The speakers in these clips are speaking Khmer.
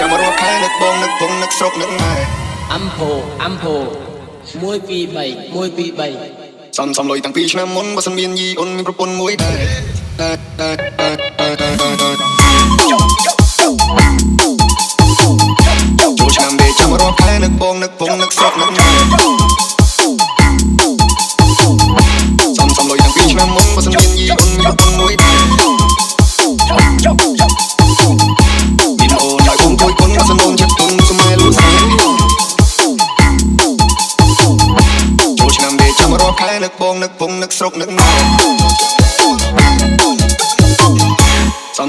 ចាំរកខែនឹកបងនឹកពងនឹកស្រុកនឹកម៉ែអំភោ1 2 3សំលុយតាំងពីឆ្នាំមុនបើសិនមានយីអូនមានប្រពន្ធមួយដែរចូលឆ្នាំដេចាំរកខែនឹកបងនឹកពងនឹកស្រុកនឹកម៉ែសំលុយតាំងពីឆ្នាំមុនបើសិនមានយីអូនមានប្រពន្ធមួយដែរមានអូនឲ្យបងគួយគុណបើសិនអូនចិត្តទុនសុំម៉ែលូស្នេហ៍ចូលឆ្នាំដេចាំរកខែនឹកបងនឹកពងនឹកស្រុកនឹកម៉ែ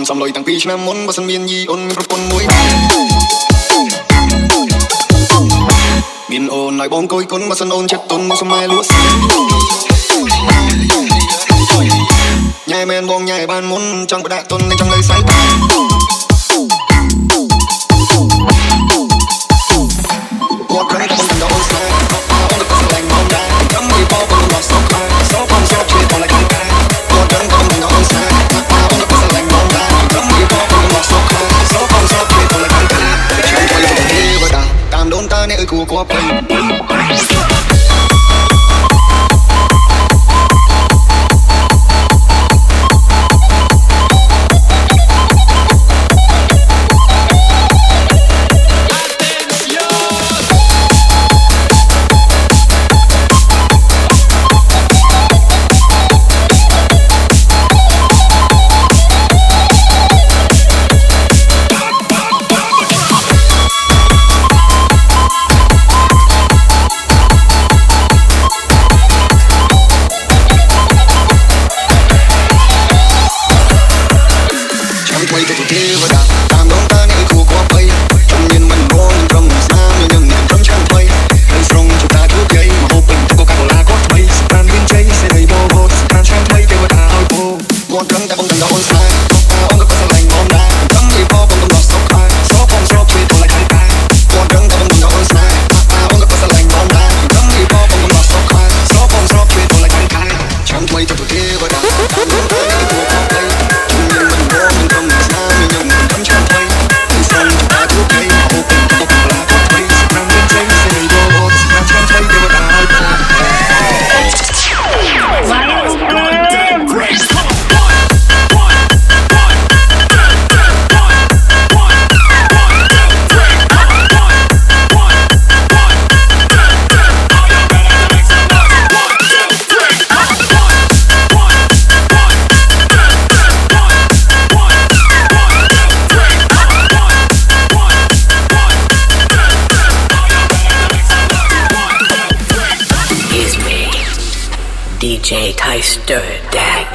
សំលុយតាំងពីឆ្នាំមុនបើសិនមានយីអូនមានប្រពន្ធមួយដែរមានអូនឲ្យបងគួយគុណបើសិនអូនចិត្តទុនសុំម៉ែលូស្នេហ៍ញ៉ែមែនបងញ៉ែបានមុនចង់បដាក់ទុនចង់នៅសៃគាត់គ្រាន់តែបងដល់អូនស្នេហ៍អូនក៏ស្លែងមកដែរចាំពីបងមកសោកខ្លាំងសោកផងសោកជួយបងlạiកាន់តែគាត់គ្រាន់តែបងដល់អូនស្នេហ៍អូនក៏ស្លែងមកដែរចាំពីបងមកសោកខ្លាំងសោកផងសោកជួយបងlạiកាន់តែខ្ញុំជួយបងទេវតាតាមដូនតាអ្នកអើយគួរគួរពេញDJ Tyster Dag